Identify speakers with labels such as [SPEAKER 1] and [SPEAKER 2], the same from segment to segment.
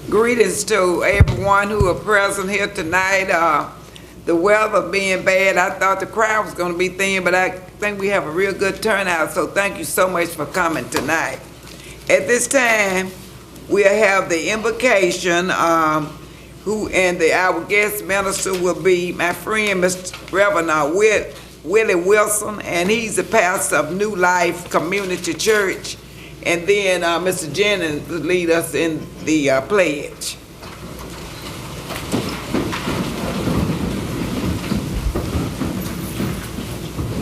[SPEAKER 1] Greetings to everyone who are present here tonight. The weather being bad, I thought the crowd was going to be thin, but I think we have a real good turnout, so thank you so much for coming tonight. At this time, we'll have the invocation, our guest minister will be my friend, Mr. Reverend Willie Wilson, and he's the pastor of New Life Community Church. And then Mr. Jennings will lead us in the pledge.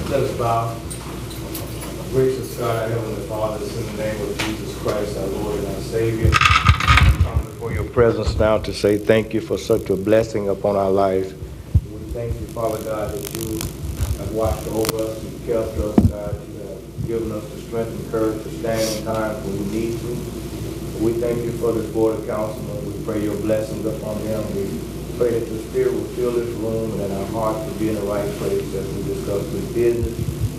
[SPEAKER 2] Let us bow. Gracious God, our Heavenly Father, in the name of Jesus Christ, our Lord and our Savior, we come before your presence now to say thank you for such a blessing upon our lives. We thank you, Father God, that you have watched over us and kept us, God. You have given us the strength and courage to stand in times when we need to. We thank you for this board of councilmen. We pray your blessings upon them. We pray that the Spirit will fill this room and that our hearts will be in the right place as we discuss this business.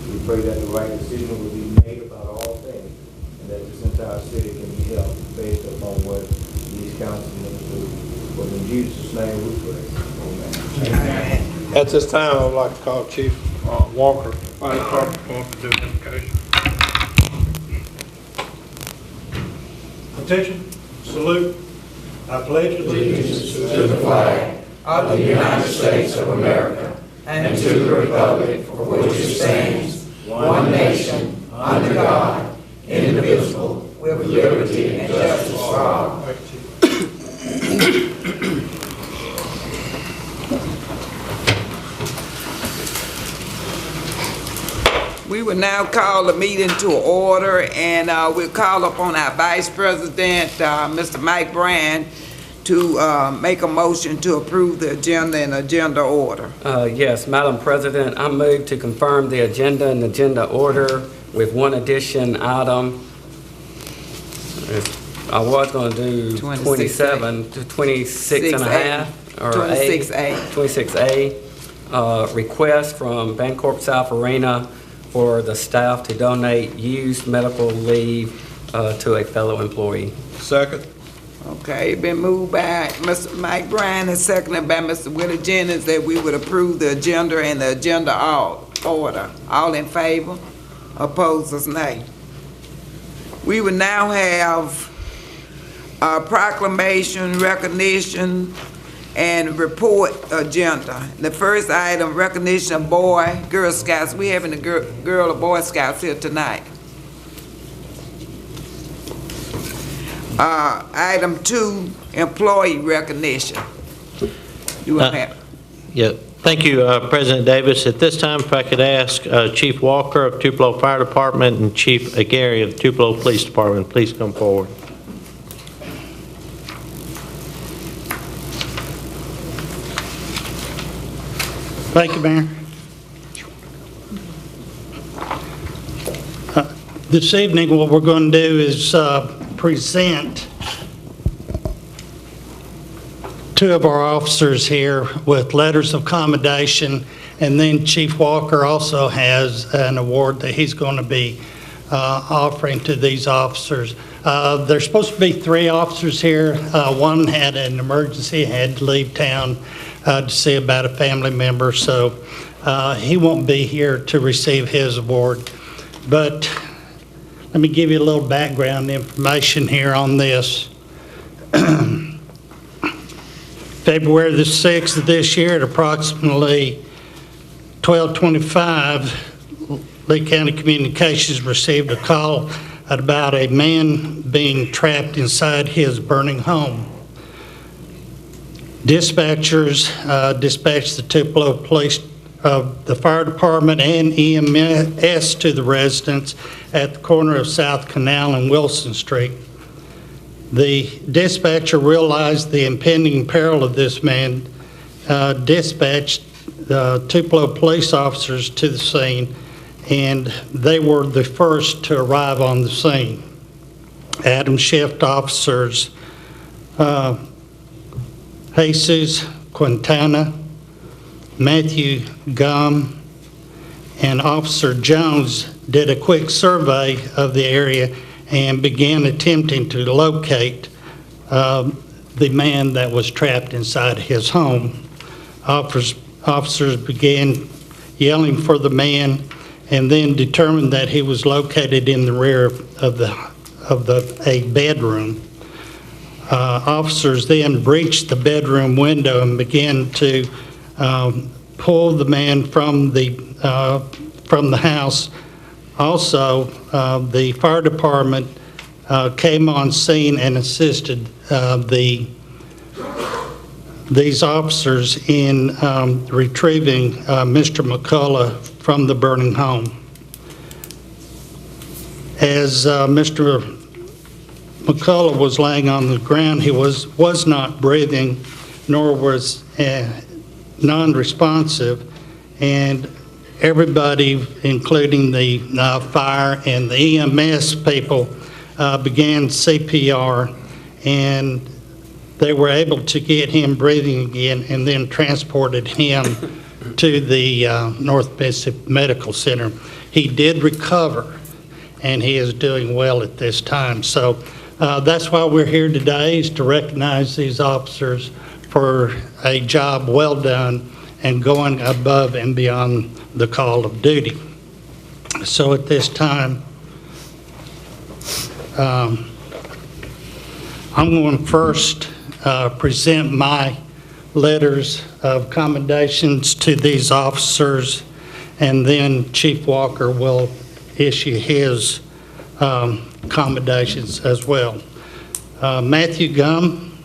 [SPEAKER 2] We pray that the right decision will be made about all things and that this entire city can be helped based upon what these councilmen do. But in Jesus' name we pray. Amen.
[SPEAKER 1] Amen.
[SPEAKER 3] At this time, I would like to call Chief Walker, Fire Department, to do invocation. Attention, salute. I pledge
[SPEAKER 4] allegiance to the flag of the United States of America and to the republic for which it stands, one nation, under God, indivisible, with liberty and justice for all.
[SPEAKER 1] We will now call the meeting to order, and we'll call upon our Vice President, Mr. Mike Brand, to make a motion to approve the agenda and agenda order.
[SPEAKER 5] Yes, Madam President, I move to confirm the agenda and agenda order with one addition item. I was going to do 27 to 26 and a half, or 26A. 26A, request from Bancorp South Arena for the staff to donate used medical leave to a fellow employee.
[SPEAKER 3] Second.
[SPEAKER 1] Okay, been moved by Mr. Mike Bryan and seconded by Mr. Willie Jennings that we would approve the agenda and the agenda order. All in favor? Opposers, nay. We will now have a proclamation, recognition, and report agenda. The first item, recognition of Girl Scouts. We having the Girl or Boy Scouts here tonight. Item 2, employee recognition. You want to have?
[SPEAKER 6] Yeah. Thank you, President Davis. At this time, if I could ask Chief Walker of Tupelo Fire Department and Chief Aguirre of Tupelo Police Department, please come forward.
[SPEAKER 7] Thank you, Mayor. This evening, what we're going to do is present two of our officers here with letters of commendation, and then Chief Walker also has an award that he's going to be offering to these officers. There's supposed to be 3 officers here. One had an emergency, had to leave town to see about a family member, so he won't be here to receive his award. But let me give you a little background information here on this. February the 6th of this year at approximately 12:25, Lee County Communications received a call about a man being trapped inside his burning home. Dispatchers dispatched the Tupelo Police, the Fire Department and EMS to the residence at the corner of South Canal and Wilson Street. The dispatcher realized the impending peril of this man, dispatched Tupelo police officers to the scene, and they were the first to arrive on the scene. Adam Shift officers Jesus Quintana, Matthew Gum, and Officer Jones did a quick survey of the area and began attempting to locate the man that was trapped inside his home. Officers began yelling for the man and then determined that he was located in the rear of a bedroom. Officers then breached the bedroom window and began to pull the man from the house. Also, the fire department came on scene and assisted these officers in retrieving Mr. McCullough from the burning home. As Mr. McCullough was laying on the ground, he was not breathing, nor was non-responsive, and everybody, including the fire and the EMS people, began CPR, and they were able to get him breathing again and then transported him to the North Mississippi Medical Center. He did recover, and he is doing well at this time. So that's why we're here today, is to recognize these officers for a job well done and going above and beyond the call of duty. So at this time, I'm going to first present my letters of commendations to these officers, and then Chief Walker will issue his commendations as well. Matthew Gum,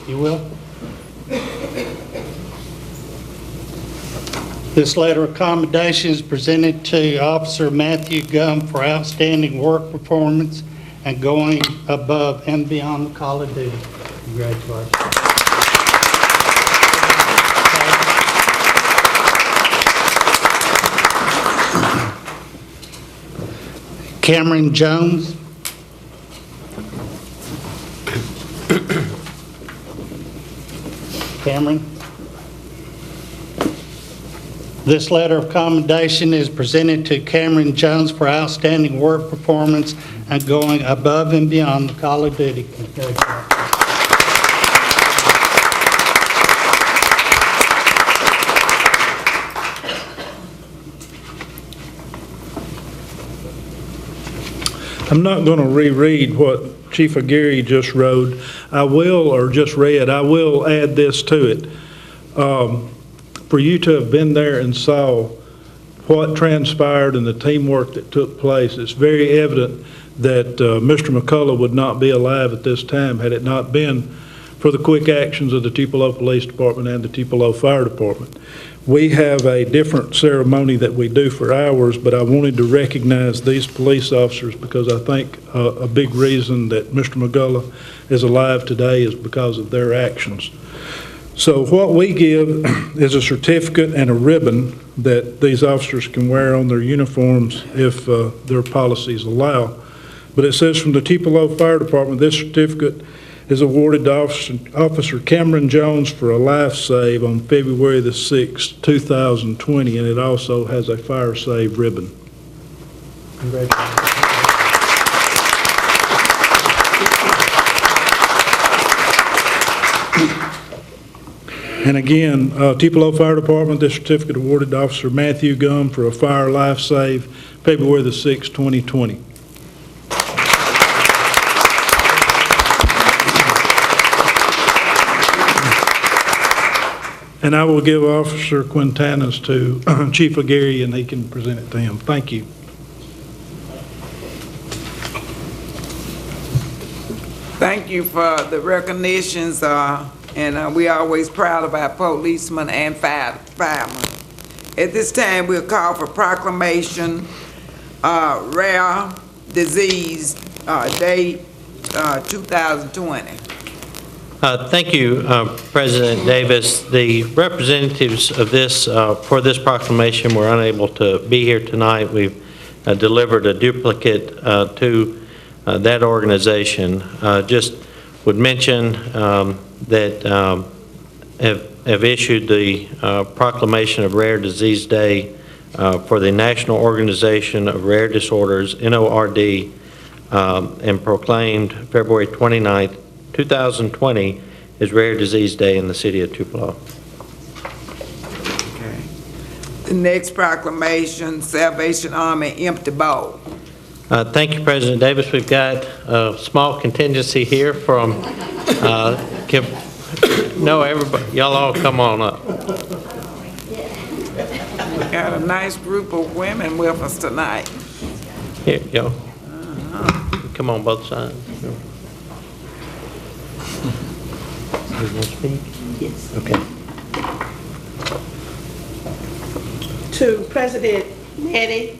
[SPEAKER 7] you will. This letter of commendation is presented to Officer Matthew Gum for outstanding work performance and going above and beyond the call of duty. Congratulations. Cameron Jones. Cameron. This letter of commendation is presented to Cameron Jones for outstanding work performance and going above and beyond the call of duty.
[SPEAKER 3] I'm not going to reread what Chief Aguirre just wrote. I will add this to it. For you to have been there and saw what transpired and the teamwork that took place, it's very evident that Mr. McCullough would not be alive at this time had it not been for the quick actions of the Tupelo Police Department and the Tupelo Fire Department. We have a different ceremony that we do for ours, but I wanted to recognize these police officers because I think a big reason that Mr. McCullough is alive today is because of their actions. So what we give is a certificate and a ribbon that these officers can wear on their uniforms if their policies allow. But it says from the Tupelo Fire Department, this certificate is awarded to Officer Cameron Jones for a life save on February the 6th, 2020, and it also has a fire save ribbon. Congratulations. And again, Tupelo Fire Department, this certificate awarded to Officer Matthew Gum for a fire life save, February the 6th, 2020. And I will give Officer Quintanas to Chief Aguirre, and he can present it to him. Thank you.
[SPEAKER 1] Thank you for the recognitions, and we're always proud of our policemen and firemen. At this time, we'll call for proclamation, Rare Disease Day 2020.
[SPEAKER 6] Thank you, President Davis. The representatives of this, for this proclamation, were unable to be here tonight. We've delivered a duplicate to that organization. Just would mention that have issued the proclamation of Rare Disease Day for the National Organization of Rare Disorders, NORD, and proclaimed February 29th, 2020 is Rare Disease Day in the city of Tupelo.
[SPEAKER 1] Okay. The next proclamation, Salvation Army Empty Bowl.
[SPEAKER 6] Thank you, President Davis. We've got a small contingency here from, no, everybody, y'all all come on up.
[SPEAKER 1] Got a nice group of women with us tonight.
[SPEAKER 6] Here you go. Come on, both sides. You want to speak?
[SPEAKER 8] Yes.
[SPEAKER 6] Okay.
[SPEAKER 8] To President Nettie,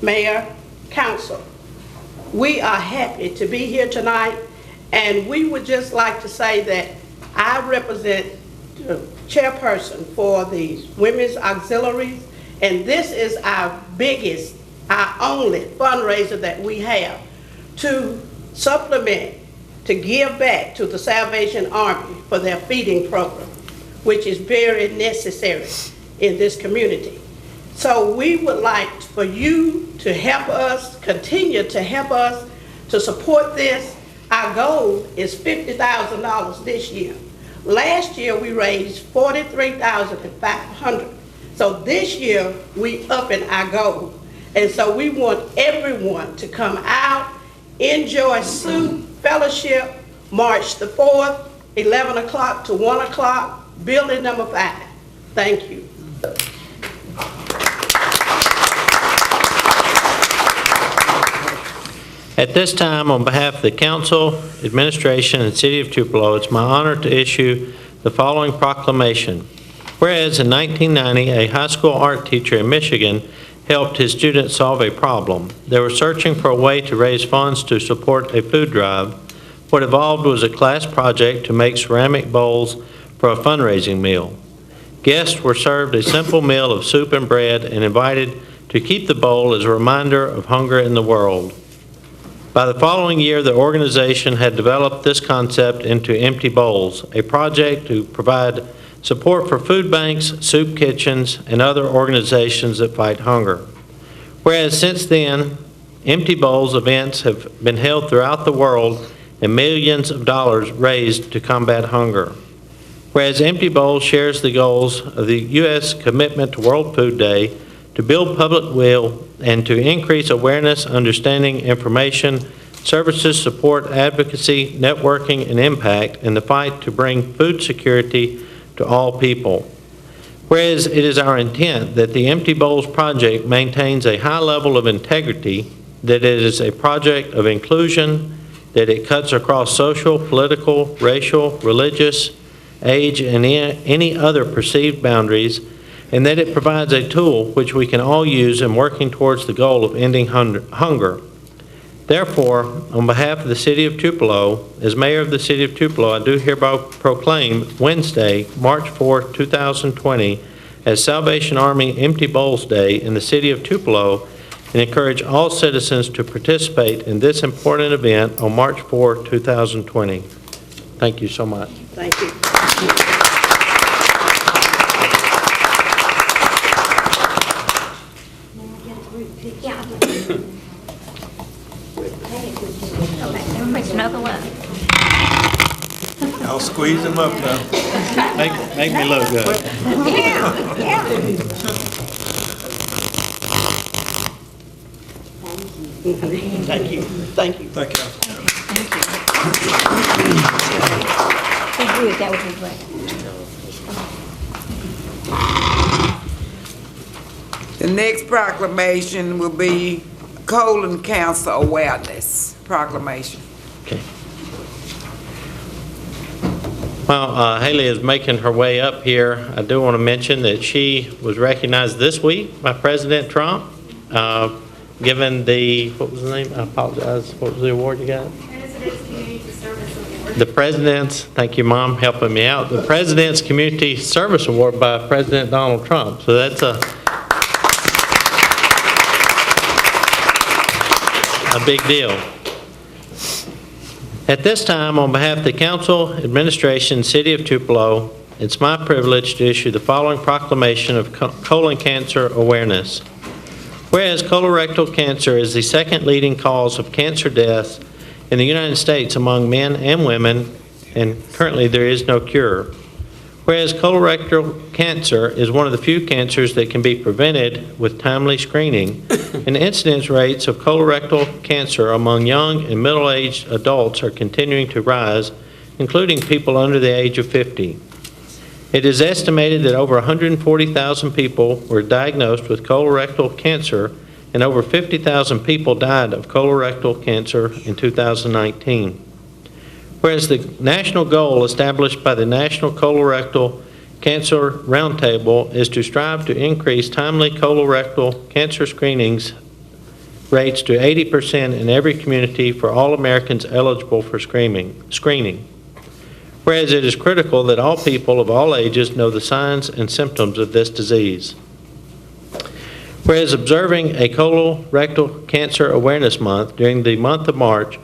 [SPEAKER 8] Mayor, Council, we are happy to be here tonight, and we would just like to say that I represent the chairperson for the Women's Auxiliaries, and this is our biggest, our only fundraiser that we have to supplement, to give back to the Salvation Army for their feeding program, which is very necessary in this community. So we would like for you to help us, continue to help us to support this. Our goal is $50,000 this year. Last year we raised $43,500. So this year we upping our goal. And so we want everyone to come out, enjoy soup, fellowship, March the 4th, 11 o'clock to 1 o'clock, building number 5. Thank you.
[SPEAKER 6] At this time, on behalf of the council, administration, and city of Tupelo, it's my honor to issue the following proclamation. Whereas in 1990, a high school art teacher in Michigan helped his students solve a problem. They were searching for a way to raise funds to support a food drive. What evolved was a class project to make ceramic bowls for a fundraising meal. Guests were served a simple meal of soup and bread and invited to keep the bowl as a reminder of hunger in the world. By the following year, the organization had developed this concept into Empty Bowls, a project to provide support for food banks, soup kitchens, and other organizations that fight hunger. Whereas since then, Empty Bowls events have been held throughout the world and millions of dollars raised to combat hunger. Whereas Empty Bowls shares the goals of the U.S. commitment to World Food Day to build public will and to increase awareness, understanding, information, services, support, advocacy, networking, and impact in the fight to bring food security to all people. Whereas it is our intent that the Empty Bowls project maintains a high level of integrity, that it is a project of inclusion, that it cuts across social, political, racial, religious, age, and any other perceived boundaries, and that it provides a tool which we can all use in working towards the goal of ending hunger. Therefore, on behalf of the City of Tupelo, as Mayor of the City of Tupelo, I do hereby proclaim Wednesday, March 4, 2020, as Salvation Army Empty Bowls Day in the City of Tupelo, and encourage all citizens to participate in this important event on March 4, 2020. Thank you so much.
[SPEAKER 8] Thank you.
[SPEAKER 9] Make another one.
[SPEAKER 3] I'll squeeze them up now.
[SPEAKER 6] Make me look good.
[SPEAKER 8] Thank you. Thank you.
[SPEAKER 3] Thank you.
[SPEAKER 9] Good, that would be great.
[SPEAKER 1] The next proclamation will be colon cancer awareness proclamation.
[SPEAKER 6] Okay. While Haley is making her way up here, I do want to mention that she was recognized this week by President Trump, given the, what was the name? I apologize. What was the award you got?
[SPEAKER 10] President's Community Service Award.
[SPEAKER 6] The President's, thank you, Mom, helping me out. The President's Community Service Award by President Donald Trump. So that's a big deal. At this time, on behalf of the Council, Administration, City of Tupelo, it's my privilege to issue the following proclamation of colon cancer awareness. Whereas colorectal cancer is the second leading cause of cancer deaths in the United States among men and women, and currently there is no cure. Whereas colorectal cancer is one of the few cancers that can be prevented with timely screening, and incidence rates of colorectal cancer among young and middle-aged adults are continuing to rise, including people under the age of 50. It is estimated that over 140,000 people were diagnosed with colorectal cancer, and over 50,000 people died of colorectal cancer in 2019. Whereas the national goal established by the National Colorectal Cancer Roundtable is to strive to increase timely colorectal cancer screenings rates to 80% in every community for all Americans eligible for screening. Whereas it is critical that all people of all ages know the signs and symptoms of this disease. Whereas observing a colorectal cancer awareness month during the month of March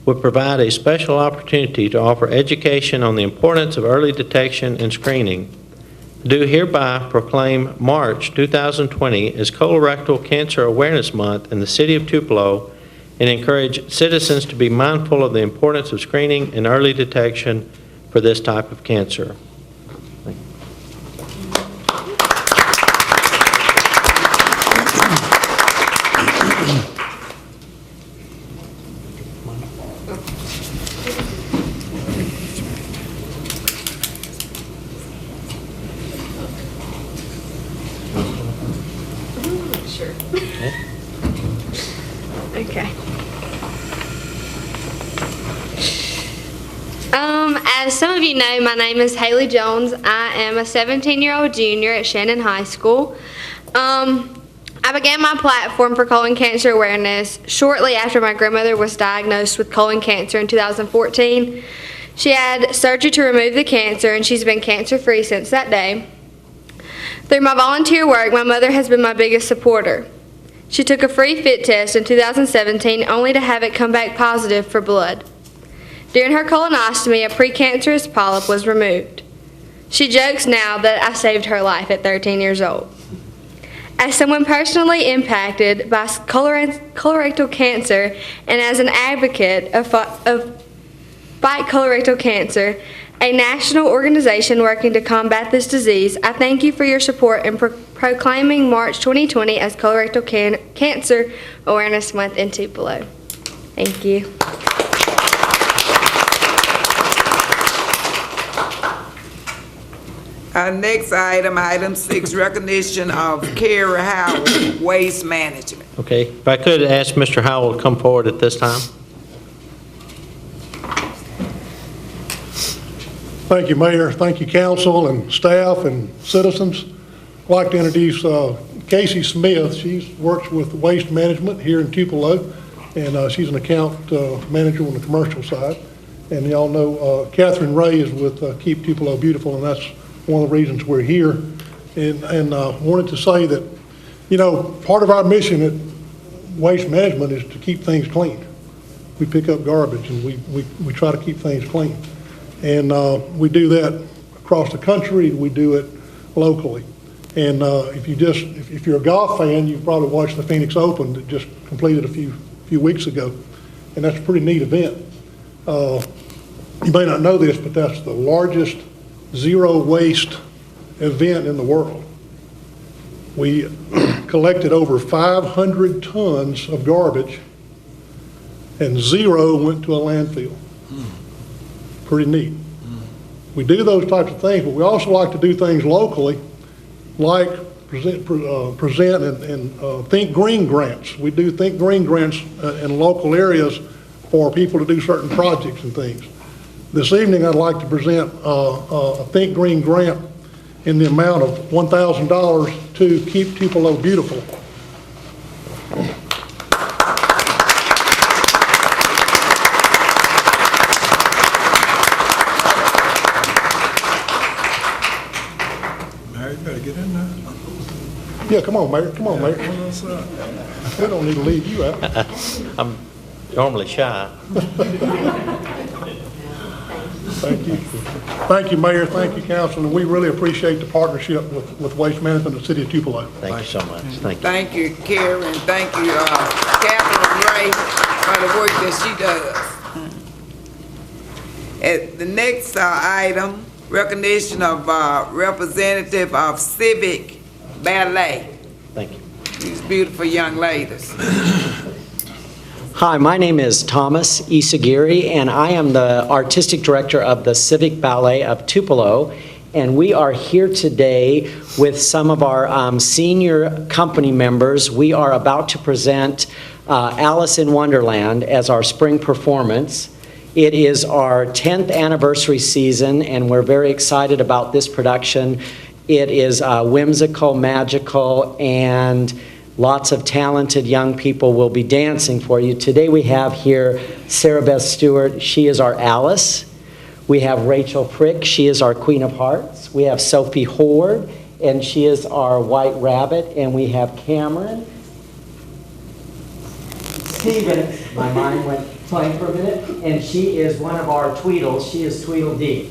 [SPEAKER 6] would provide a special opportunity to offer education on the importance of early detection and screening, do hereby proclaim March 2020 as Colorectal Cancer Awareness Month in the city of Tupelo and encourage citizens to be mindful of the importance of screening and early detection for this type of cancer.
[SPEAKER 11] Okay. As some of you know, my name is Haley Jones. I am a 17-year-old junior at Shannon High School. I began my platform for colon cancer awareness shortly after my grandmother was diagnosed with colon cancer in 2014. She had surgery to remove the cancer, and she's been cancer-free since that day. Through my volunteer work, my mother has been my biggest supporter. She took a free fit test in 2017 only to have it come back positive for blood. During her colonoscopy, a precancerous polyp was removed. She jokes now that I saved her life at 13 years old. As someone personally impacted by colorectal cancer and as an advocate of Fight Colorectal Cancer, a national organization working to combat this disease, I thank you for your support in proclaiming March 2020 as Colorectal Cancer Awareness Month in Tupelo. Thank you.
[SPEAKER 1] Our next item, item 6, recognition of Carrie Howell, Waste Management.
[SPEAKER 6] Okay, if I could ask Mr. Howell to come forward at this time.
[SPEAKER 12] Thank you, Mayor. Thank you, council and staff and citizens. I'd like to introduce Casey Smith. She works with Waste Management here in Tupelo, and she's an account manager on the commercial side. And y'all know Catherine Ray is with Keep Tupelo Beautiful, and that's one of the reasons we're here. And wanted to say that, you know, part of our mission at Waste Management is to keep things clean. We pick up garbage, and we try to keep things clean. And we do that across the country. We do it locally. And if you're a golf fan, you've probably watched the Phoenix Open that just completed a few weeks ago, and that's a pretty neat event. You may not know this, but that's the largest zero waste event in the world. We collected over 500 tons of garbage, and 0 went to a landfill. Pretty neat. We do those types of things, but we also like to do things locally, like present and Think Green grants. We do Think Green grants in local areas for people to do certain projects and things. This evening, I'd like to present a Think Green grant in the amount of $1,000 to Keep Tupelo Beautiful.
[SPEAKER 3] Mary, you better get in there.
[SPEAKER 12] Yeah, come on, Mayor. Come on, Mayor. We don't need to leave you out.
[SPEAKER 6] I'm normally shy.
[SPEAKER 12] Thank you. Thank you, Mayor. Thank you, Council. And we really appreciate the partnership with Waste Management and the City of Tupelo.
[SPEAKER 6] Thank you so much. Thank you.
[SPEAKER 1] Thank you, Karen. Thank you, Catherine Ray, for the work that she does. The next item, recognition of representative of Civic Ballet.
[SPEAKER 13] Thank you.
[SPEAKER 1] These beautiful young ladies.
[SPEAKER 13] Hi, my name is Thomas Isagiri, and I am the Artistic Director of the Civic Ballet of Tupelo, and we are here today with some of our senior company members. We are about to present Alice in Wonderland as our spring performance. It is our 10th anniversary season, and we're very excited about this production. It is whimsical, magical, and lots of talented young people will be dancing for you. Today we have here Sarah Beth Stewart. She is our Alice. We have Rachel Frick. She is our Queen of Hearts. We have Sophie Horde, and she is our White Rabbit. And we have Cameron Stevens. My mind went blank for a minute. And she is one of our Tweedles. She is Tweedledee.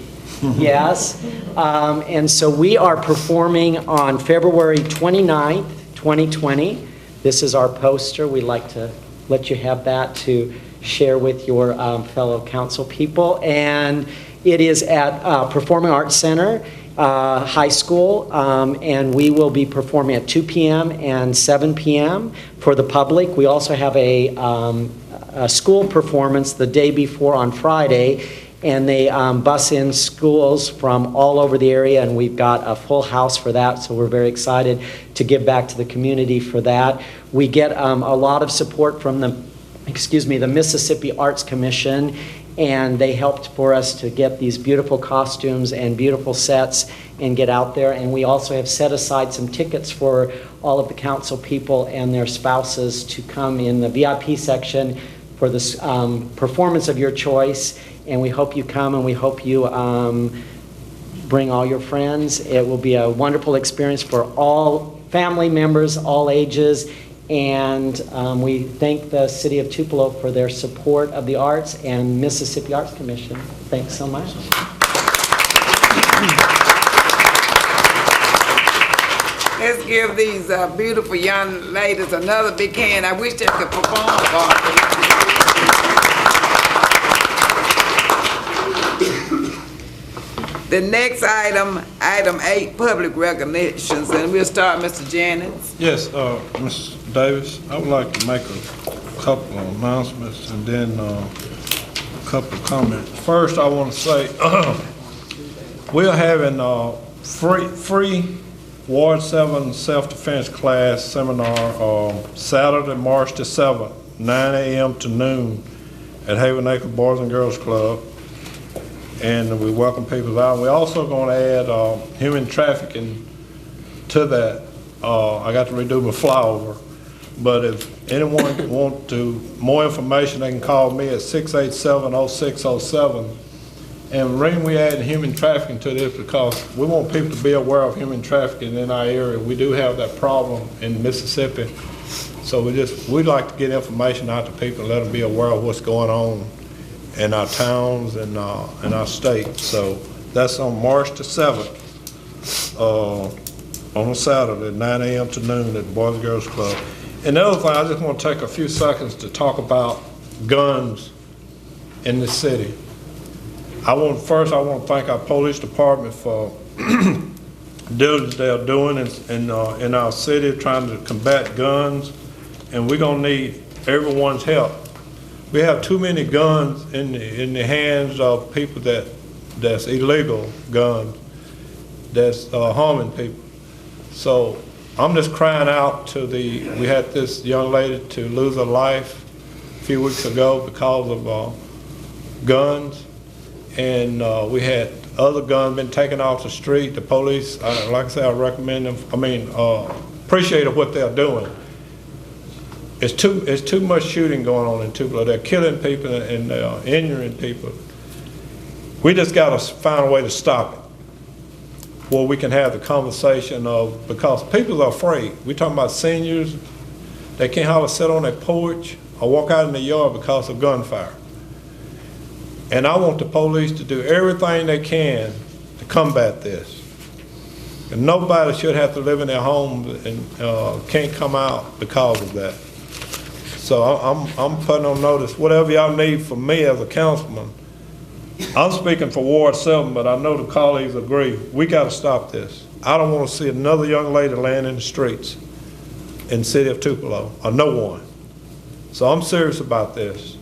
[SPEAKER 13] Yes. And so we are performing on February 29th, 2020. This is our poster. We'd like to let you have that to share with your fellow council people. And it is at Performing Arts Center High School, and we will be performing at 2 p.m. and 7 p.m. for the public. We also have a school performance the day before on Friday, and they bus in schools from all over the area, and we've got a full house for that, so we're very excited to give back to the community for that. We get a lot of support from the Mississippi Arts Commission, and they helped for us to get these beautiful costumes and beautiful sets and get out there. And we also have set aside some tickets for all of the council people and their spouses to come in the VIP section for this performance of your choice. And we hope you come, and we hope you bring all your friends. It will be a wonderful experience for all family members, all ages. And we thank the City of Tupelo for their support of the arts and Mississippi Arts Commission. Thanks so much.
[SPEAKER 1] Let's give these beautiful young ladies another big hand. I wish they could perform for us. The next item, item 8, public recognitions, and we'll start Mr. Jennings.
[SPEAKER 3] Yes, Mrs. Davis, I would like to make a couple of announcements and then a couple of comments. First, I want to say we're having a free Ward 7 self-defense class seminar Saturday, March the 7th, 9 a.m. to noon at Haven Acre Boys and Girls Club. And we welcome people out. We're also going to add human trafficking to that. I got to redo my flyover. But if anyone wants more information, they can call me at 687-0607. And the reason we add human trafficking to this because we want people to be aware of human trafficking in our area. We do have that problem in Mississippi. So we'd like to get information out to people and let them be aware of what's going on in our towns and in our state. So that's on March the 7th, on a Saturday, 9 a.m. to noon at the Boys and Girls Club. And the other thing, I just want to take a few seconds to talk about guns in the city. First, I want to thank our police department for diligence they are doing in our city trying to combat guns, and we're going to need everyone's help. We have too many guns in the hands of people that's illegal guns, that's harming people. So I'm just crying out we had this young lady to lose her life a few weeks ago because of guns, and we had other guns been taken off the street. The police, like I said, I recommend them, appreciate what they're doing. It's too much shooting going on in Tupelo. They're killing people and they're injuring people. We just got to find a way to stop it, where we can have the conversation because people are afraid. We're talking about seniors. They can't hardly sit on their porch or walk out in the yard because of gunfire. And I want the police to do everything they can to combat this. And nobody should have to live in their homes and can't come out because of that. So I'm putting on notice, whatever y'all need from me as a councilman, I'm speaking for Ward 7, but I know the colleagues agree. We got to stop this. I don't want to see another young lady laying in the streets in the city of Tupelo, or no one. So I'm serious about this.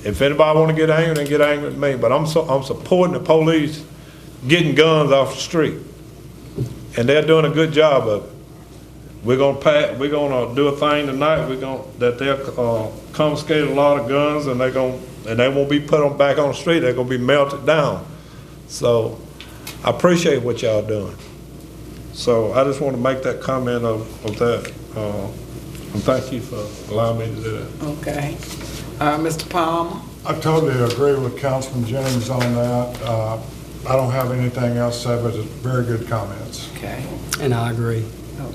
[SPEAKER 3] If anybody want to get angry, then get angry at me, but I'm supporting the police getting guns off the street. And they're doing a good job of it. We're gonna do a thing tonight. That they'll confiscate a lot of guns, and they won't be put back on the street. They're gonna be melted down. So I appreciate what y'all doing. So I just want to make that comment of that. And thank you for allowing me to do that.
[SPEAKER 1] Okay. Mr. Palmer?
[SPEAKER 14] I totally agree with Councilman James on that. I don't have anything else to say, but it's very good comments.
[SPEAKER 1] Okay.
[SPEAKER 5] And I agree.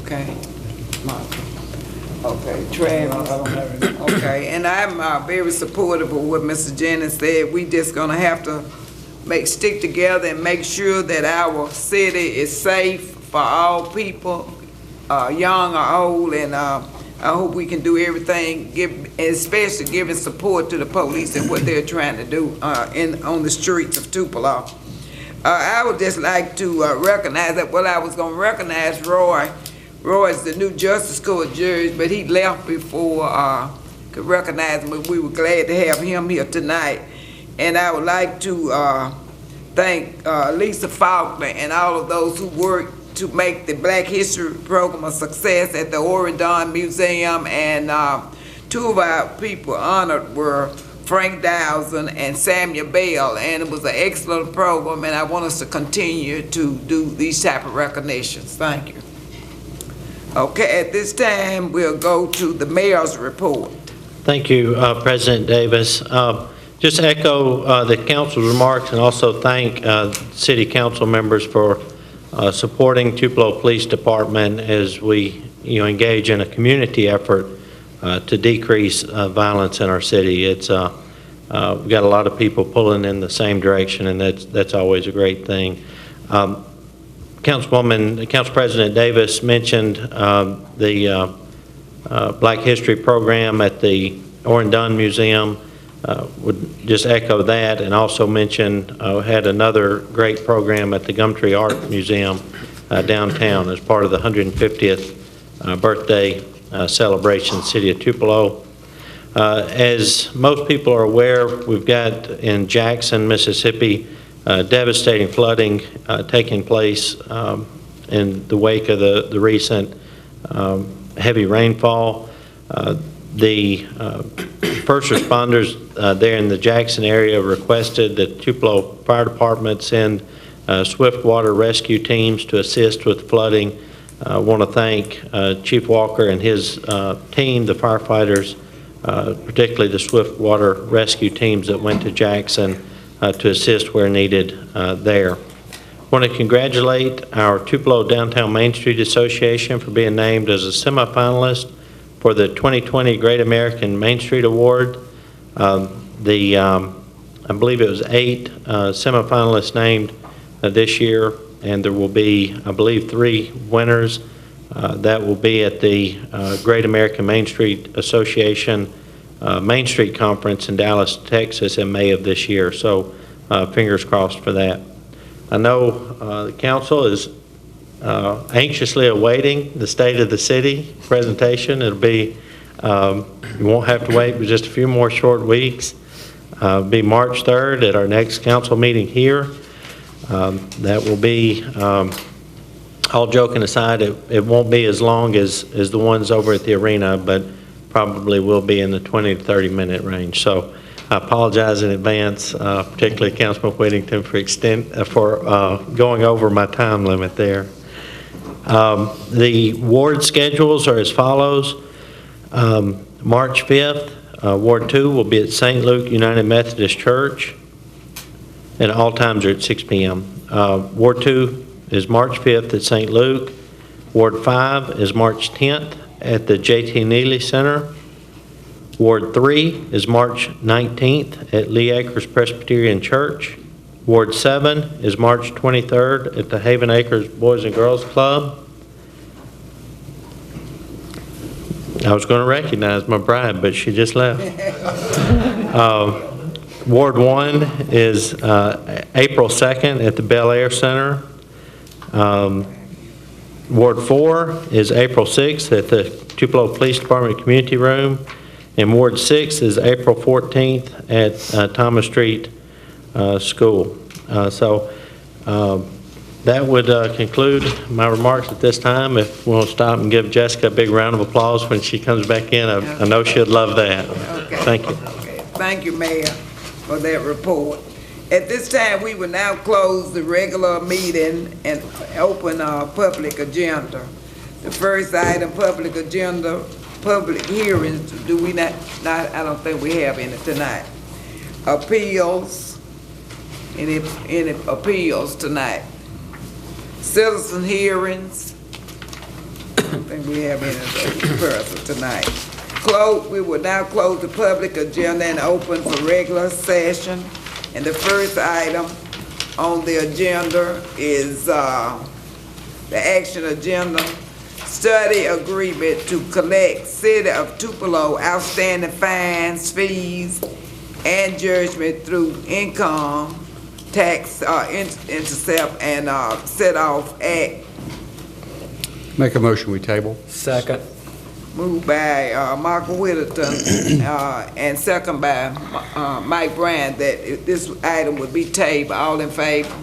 [SPEAKER 1] Okay. Okay, Travis.
[SPEAKER 14] I don't have any.
[SPEAKER 1] Okay, and I'm very supportive of what Mr. Jennings said. We just gonna have to stick together and make sure that our city is safe for all people, young or old, and I hope we can do everything, especially giving support to the police and what they're trying to do on the streets of Tupelo. I would just like to recognize that. Well, I was gonna recognize Roy. Roy's the new Justice Court judge, but he left before could recognize him, but we were glad to have him here tonight. And I would like to thank Lisa Faulkner and all of those who worked to make the Black History Program a success at the Oregon Museum. And two of our people honored were Frank Dowson and Samuel Bell, and it was an excellent program, and I want us to continue to do these type of recognitions. Thank you. Okay, at this time, we'll go to the mayor's report.
[SPEAKER 6] Thank you, President Davis. Just echo the council's remarks and also thank city council members for supporting Tupelo Police Department as we engage in a community effort to decrease violence in our city. It's we've got a lot of people pulling in the same direction, and that's always a great thing. Council President Davis mentioned the Black History Program at the Oregon Museum. Would just echo that, and also mention had another great program at the Gumtree Art Museum downtown as part of the 150th birthday celebration in the city of Tupelo. As most people are aware, we've got in Jackson, Mississippi, devastating flooding taking place in the wake of the recent heavy rainfall. The first responders there in the Jackson area requested that Tupelo Fire Department send swift water rescue teams to assist with flooding. I want to thank Chief Walker and his team, the firefighters, particularly the swift water rescue teams that went to Jackson to assist where needed there. I want to congratulate our Tupelo Downtown Main Street Association for being named as a semifinalist for the 2020 Great American Main Street Award. I believe it was 8 semifinalists named this year, and there will be, I believe, 3 winners. That will be at the Great American Main Street Association Main Street Conference in Dallas, Texas in May of this year. So fingers crossed for that. I know the council is anxiously awaiting the State of the City presentation. It'll be, you won't have to wait for just a few more short weeks. It'll be March 3rd at our next council meeting here. That will be, all joking aside, it won't be as long as the ones over at the arena, but probably will be in the 20 to 30 minute range. So I apologize in advance, particularly Councilman Whittington for going over my time limit there. The ward schedules are as follows. March 5th, Ward 2 will be at St. Luke United Methodist Church, and all times are at 6 p.m. Ward 2 is March 5th at St. Luke. Ward 5 is March 10th at the J.T. Neely Center. Ward 3 is March 19th at Lee Acres Presbyterian Church. Ward 7 is March 23rd at the Haven Acres Boys and Girls Club. I was going to recognize my bride, but she just left. Ward 1 is April 2nd at the Bel Air Center. Ward 4 is April 6th at the Tupelo Police Department Community Room. And Ward 6 is April 14th at Thomas Street School. That would conclude my remarks at this time. If we want to stop and give Jessica a big round of applause when she comes back in, I know she'd love that.
[SPEAKER 1] Okay.
[SPEAKER 6] Thank you.
[SPEAKER 1] Okay. Thank you, Mayor, for that report. At this time, we will now close the regular meeting and open our public agenda. The first item, public agenda, public hearings, do we not, I don't think we have any tonight. Appeals, any appeals tonight? Citizen hearings, I don't think we have any person tonight. We will now close the public agenda and open for regular session. And the first item on the agenda is the action agenda. Study agreement to collect City of Tupelo outstanding fines, fees, and judgment through income tax intercept and set off act.
[SPEAKER 15] Make a motion, we table.
[SPEAKER 5] Second.
[SPEAKER 1] Moved by Michael Whitterton and second by Mike Bryan that this item would be tabled. All in favor?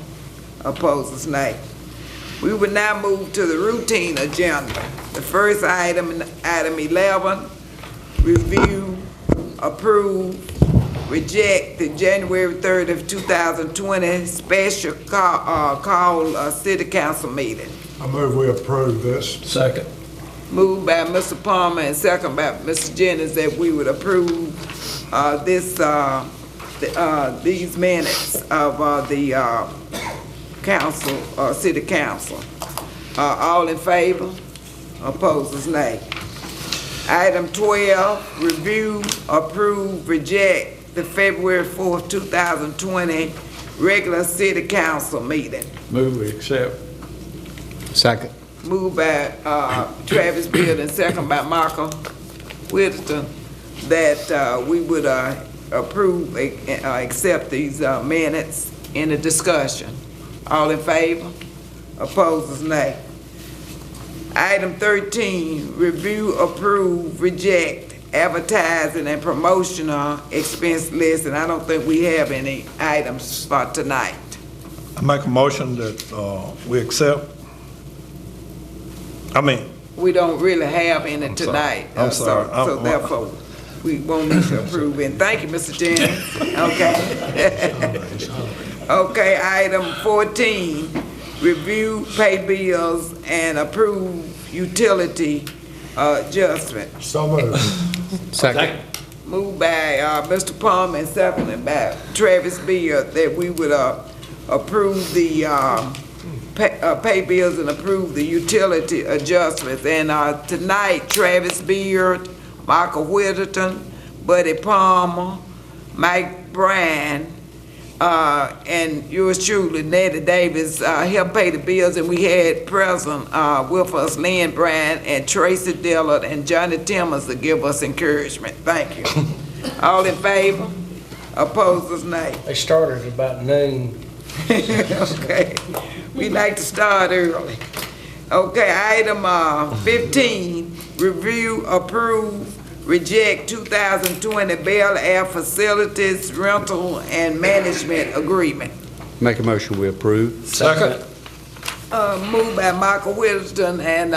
[SPEAKER 1] Opposers, nay. We will now move to the routine agenda. The first item, item 11, review, approve, reject the January 3rd of 2020 special call city council meeting.
[SPEAKER 14] I move we approve this.
[SPEAKER 4] Second.
[SPEAKER 1] Moved by Mr. Palmer and second by Mr. Jennings that we would approve these minutes of the council, city council. All in favor? Opposers, nay. Item 12, review, approve, reject the February 4th, 2020 regular city council meeting.
[SPEAKER 4] Move we accept.
[SPEAKER 15] Second.
[SPEAKER 1] Moved by Travis Beard and second by Michael Whitterton that we would approve, accept these minutes in the discussion. All in favor? Opposers, nay. Item 13, review, approve, reject advertising and promotional expense list, and I don't think we have any items for tonight.
[SPEAKER 4] I make a motion that we accept.
[SPEAKER 1] We don't really have any tonight.
[SPEAKER 4] I'm sorry.
[SPEAKER 1] So therefore, we won't need to approve it. Thank you, Mr. Jennings. Okay. Okay, item 14, review, pay bills, and approve utility adjustment.
[SPEAKER 14] So moved.
[SPEAKER 15] Second.
[SPEAKER 1] Moved by Mr. Palmer and seconded by Travis Beard that we would approve the pay bills and approve the utility adjustments. And tonight, Travis Beard, Michael Whitterton, Buddy Palmer, Mike Bryan, and yours truly, Nettie Davis, helped pay the bills, and we had present with us Lynn Bryan and Tracy Dillard and Johnny Timmons to give us encouragement. Thank you. All in favor? Opposers, nay.
[SPEAKER 4] They started at about noon.
[SPEAKER 1] Okay, we like to start early. Okay, item 15, review, approve, reject 2020 Bel Air Facilities Rental and Management Agreement.
[SPEAKER 15] Make a motion, we approve.
[SPEAKER 4] Second.
[SPEAKER 1] Moved by Michael Whitterton and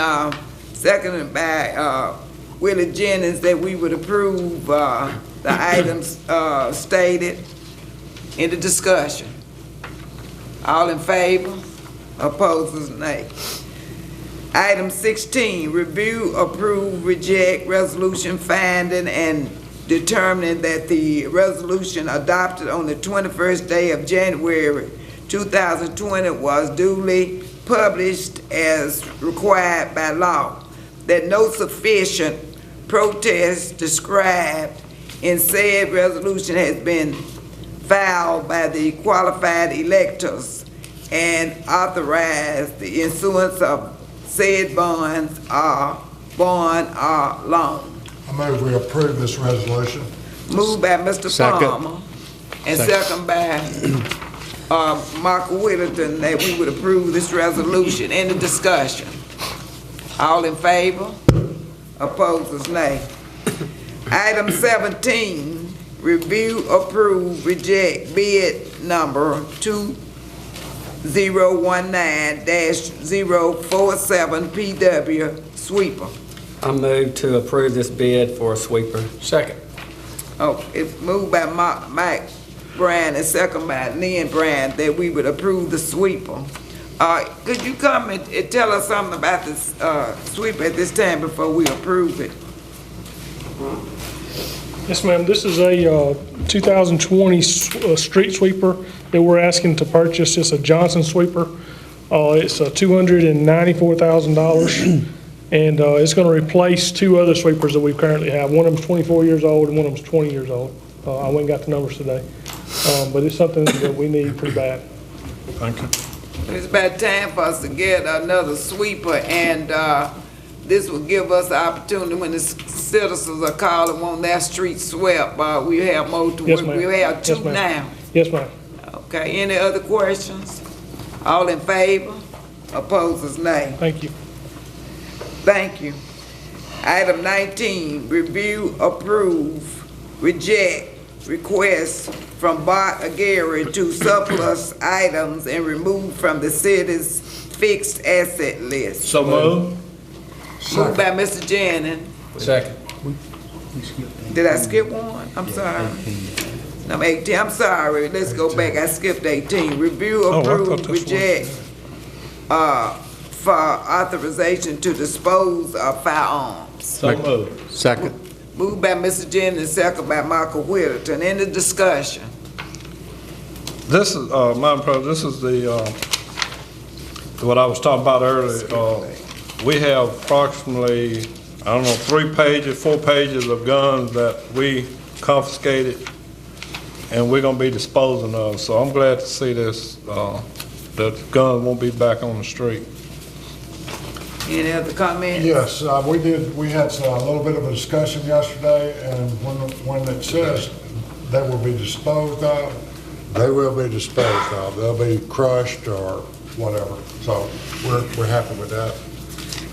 [SPEAKER 1] seconded by Willie Jennings that we would approve the items stated in the discussion. All in favor? Opposers, nay. Item 16, review, approve, reject resolution finding and determining that the resolution adopted on the 21st day of January 2020 was duly published as required by law, that no sufficient protest described in said resolution has been filed by the qualified electors, and authorize the issuance of said bonds or loan.
[SPEAKER 14] I move we approve this resolution.
[SPEAKER 1] Moved by Mr.
[SPEAKER 15] Second.
[SPEAKER 1] Palmer and second by Michael Whittington, that we would approve this resolution. Any discussion? All in favor? Opposers, nay. Item 17, review, approve, reject bid number 2019-047 PW sweeper.
[SPEAKER 5] I move to approve this bid for a sweeper.
[SPEAKER 15] Second.
[SPEAKER 1] Oh, it's moved by Mike Brand and second by Lynn Brand that we would approve the sweeper. Could you come and tell us something about this sweeper at this time before we approve it?
[SPEAKER 16] Yes, ma'am. This is a 2020 street sweeper that we're asking to purchase. It's a Johnson sweeper. It's $294,000, and it's going to replace two other sweepers that we currently have. One of them's 24 years old and one of them's 20 years old. I went and got the numbers today, but it's something that we need pretty bad.
[SPEAKER 3] Thank you.
[SPEAKER 1] It's about time for us to get another sweeper, and this will give us the opportunity when the citizens are calling, want their street swept. We have more to
[SPEAKER 16] Yes,
[SPEAKER 1] work.
[SPEAKER 16] ma'am.
[SPEAKER 1] We have two
[SPEAKER 16] Yes, ma'am.
[SPEAKER 1] now.
[SPEAKER 16] Yes, ma'am.
[SPEAKER 1] Okay, any other questions? All in favor? Opposers, nay.
[SPEAKER 16] Thank you.
[SPEAKER 1] Thank you. Item 19, review, approve, reject request from Bart Aguirre to surplus items and remove from the city's fixed asset list.
[SPEAKER 3] So moved.
[SPEAKER 1] Moved by Mr. Jennings.
[SPEAKER 15] Second.
[SPEAKER 1] Did I skip one? I'm sorry. Number 18, I'm sorry, let's go back, I skipped 18. Review,
[SPEAKER 3] I thought
[SPEAKER 1] approve,
[SPEAKER 3] this was-
[SPEAKER 1] reject, for authorization to dispose of firearms.
[SPEAKER 3] So moved.
[SPEAKER 15] Second.
[SPEAKER 1] Moved by Mr. Jennings, second by Michael Whittington. Any discussion?
[SPEAKER 3] This is, Madam President, this is what I was talking about earlier. We have approximately, 4 pages of guns that we confiscated and we're gonna be disposing of. So I'm glad to see this, that guns won't be back on the street.
[SPEAKER 1] Any other comments?
[SPEAKER 14] Yes, we had a little bit of a discussion yesterday, and when it says they will be disposed of, they will be disposed of. They'll be crushed or whatever. So we're happy with that.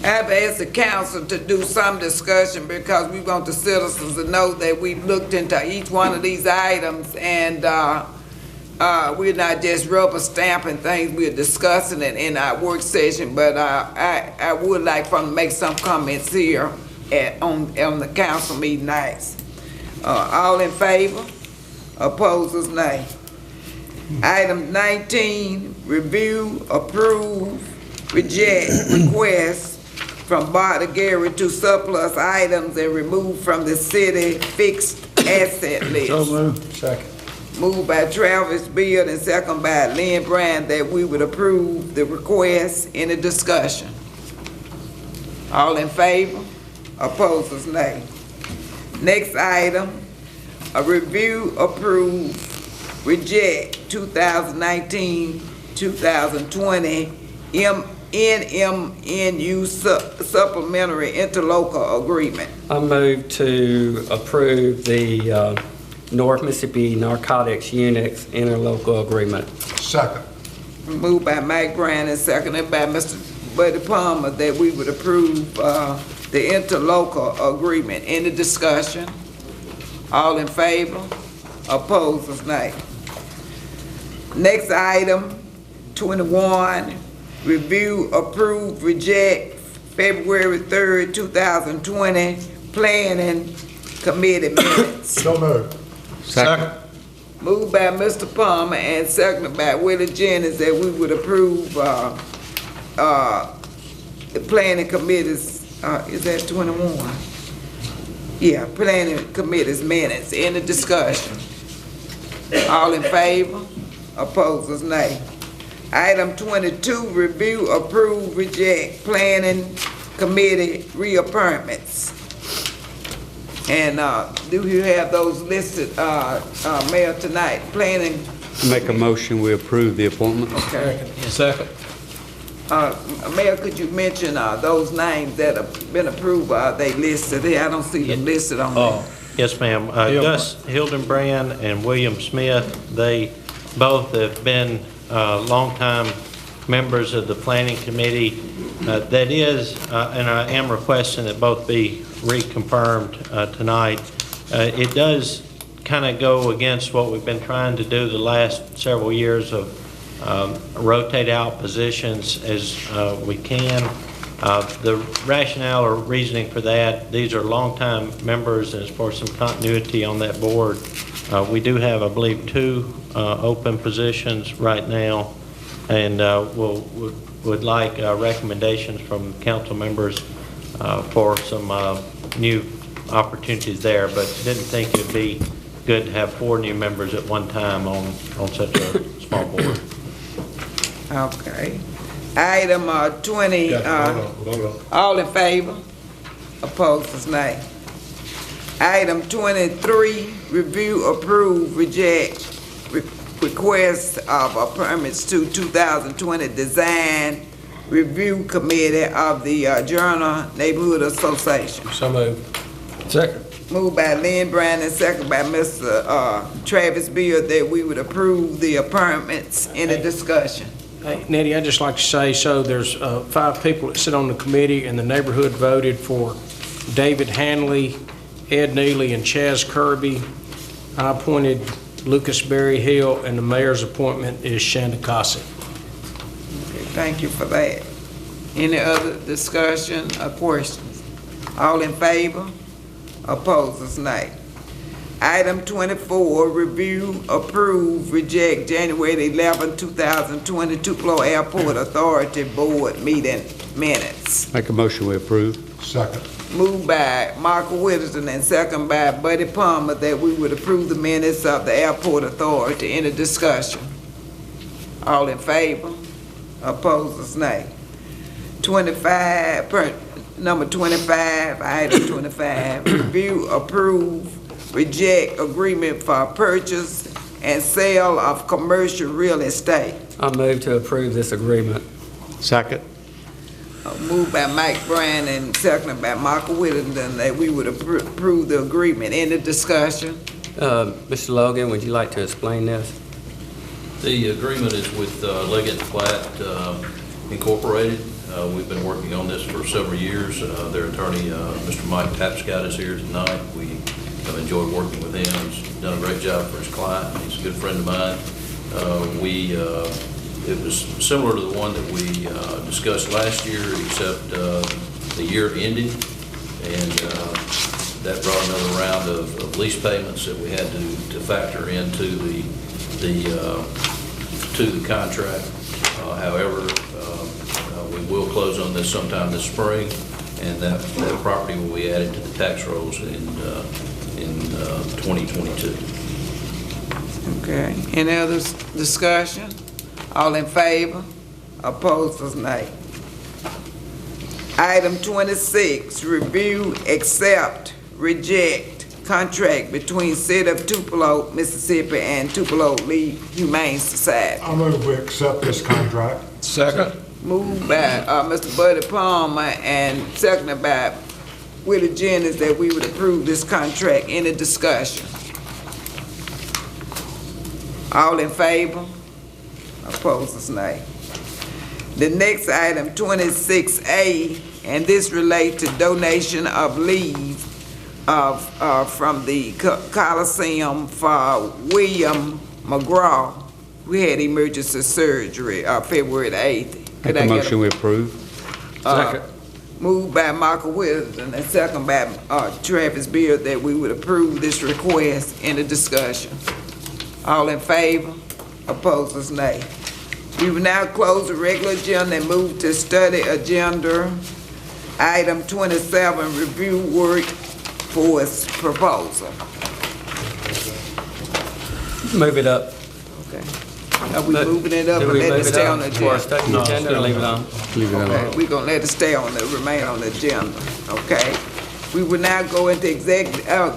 [SPEAKER 1] I've asked the council to do some discussion because we want the citizens to know that we've looked into each one of these items, and we're not just rubber stamping things, we're discussing it in our work session, but I would like for them to make some comments here on the council meeting nights. All in favor? Opposers, nay. Item 19, review, approve, reject request from Bart Aguirre to surplus items and remove from the city fixed asset list.
[SPEAKER 3] So moved. Second.
[SPEAKER 1] Moved by Travis Beard and second by Lynn Brand that we would approve the request. Any discussion? All in favor? Opposers, nay. Next item, a review, approve, reject 2019-2020 NMNU supplementary interlocal agreement.
[SPEAKER 5] I move to approve the North Mississippi Narcotics Units interlocal agreement.
[SPEAKER 14] Second.
[SPEAKER 1] Moved by Mike Brand and seconded by Mr. Buddy Palmer that we would approve the interlocal agreement. Any discussion? All in favor? Opposers, nay. Next item, 21, review, approve, reject February 3rd, 2020 Planning Committee minutes.
[SPEAKER 14] So moved.
[SPEAKER 15] Second.
[SPEAKER 1] Moved by Mr. Palmer and seconded by Willie Jennings that we would approve the planning committee's, is that 21? Yeah, planning committee's minutes. Any discussion? All in favor? Opposers, nay. Item 22, review, approve, reject planning committee reappointments. And do you have those listed, Mayor, tonight? Planning.
[SPEAKER 15] Make a motion, we approve the appointment.
[SPEAKER 1] Okay.
[SPEAKER 3] Second.
[SPEAKER 1] Mayor, could you mention those names that have been approved? Are they listed here? I don't see them listed on there.
[SPEAKER 6] Yes, ma'am. Gus Hildenbrand and William Smith, they both have been longtime members of the Planning Committee. That is, and I am requesting that both be reconfirmed tonight. It does kind of go against what we've been trying to do the last several years of rotate out positions as we can. The rationale or reasoning for that, these are longtime members, and as far as some continuity on that board, we do have, I believe, 2 open positions right now, and would like recommendations from council members for some new opportunities there, but didn't think it'd be good to have 4 new members at one time on such a small board.
[SPEAKER 1] Okay. Item 20, all in favor? Opposed is nay. Item 23, review, approve, reject request of permits to 2020 Design Review Committee of the Journal Neighborhood Association.
[SPEAKER 4] So moved. Second.
[SPEAKER 1] Moved by Lynn Brandon, second by Mr. Travis Beard, that we would approve the permits. In a discussion.
[SPEAKER 4] Hey, Nettie, I'd just like to say, so there's 5 people that sit on the committee, and the neighborhood voted for David Hanley, Ed Neely, and Chaz Kirby. I appointed Lucas Berry Hill, and the mayor's appointment is Shanda Cossett.
[SPEAKER 1] Okay, thank you for that. Any other discussion or questions? All in favor? Opposed is nay. Item 24, review, approve, reject January 11, 2020 Tupelo Airport Authority Board meeting minutes.
[SPEAKER 15] Make a motion we approve.
[SPEAKER 14] Second.
[SPEAKER 1] Moved by Michael Whittington and second by Buddy Palmer that we would approve the minutes of the Airport Authority. Any discussion? All in favor? Opposed is nay. 25, number 25, item 25, review, approve, reject agreement for purchase and sale of commercial real estate.
[SPEAKER 5] I move to approve this agreement.
[SPEAKER 15] Second.
[SPEAKER 1] Moved by Mike Bryan and seconded by Michael Whittington that we would approve the agreement. Any discussion?
[SPEAKER 5] Mr. Logan, would you like to explain this?
[SPEAKER 17] The agreement is with Leggett & Platt Incorporated. We've been working on this for several years. Their attorney, Mr. Mike Tapscott, is here tonight. We have enjoyed working with him. He's done a great job for his client. He's a good friend of mine. It was similar to the one that we discussed last year, except the year ended, and that brought another round of lease payments that we had to factor into the contract. However, we will close on this sometime this spring, and that property will be added to the tax rolls in 2022.
[SPEAKER 1] Okay. Any other discussion? All in favor? Opposed is nay. Item 26, review, accept, reject contract between City of Tupelo, Mississippi and Tupelo League Humane Society.
[SPEAKER 14] I move we accept this contract.
[SPEAKER 4] Second.
[SPEAKER 1] Moved by Mr. Buddy Palmer and seconded by Willie Jennings that we would approve this contract. Any discussion? All in favor? Opposed is nay. The next item, 26A, and this relates to donation of leave from the Coliseum for William McGraw, who had emergency surgery February the 8th.
[SPEAKER 15] Make a motion we approve.
[SPEAKER 4] Second.
[SPEAKER 1] Moved by Michael Wilson and second by Travis Beard that we would approve this request. In the discussion. All in favor? Opposed is nay. We will now close the regular agenda and move to study agenda. Item 27, review workforce proposal.
[SPEAKER 5] Move it up.
[SPEAKER 1] Okay. Are we moving it up or let it stay on the agenda?
[SPEAKER 5] Agenda or leave it on?
[SPEAKER 15] Leave it on.
[SPEAKER 1] Okay, we're gonna let it stay on the, remain on the agenda, okay? We will now go into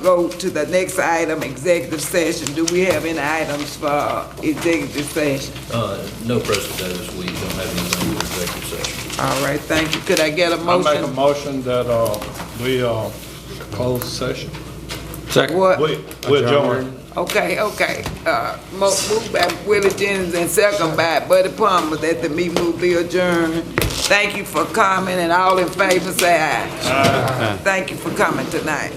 [SPEAKER 1] go to the next item, executive session. Do we have any items for executive session?
[SPEAKER 17] No, President Davis, we don't have anything for executive session.
[SPEAKER 1] All right, thank you. Could I get a motion?
[SPEAKER 3] I make a motion that we close the session.
[SPEAKER 15] Second.
[SPEAKER 1] What?
[SPEAKER 3] We'll adjourn.
[SPEAKER 1] Okay. Moved by Willie Jennings and second by Buddy Palmer that the meeting will be adjourned. Thank you for coming, and all in favor say aye. Aye. Thank you for coming tonight.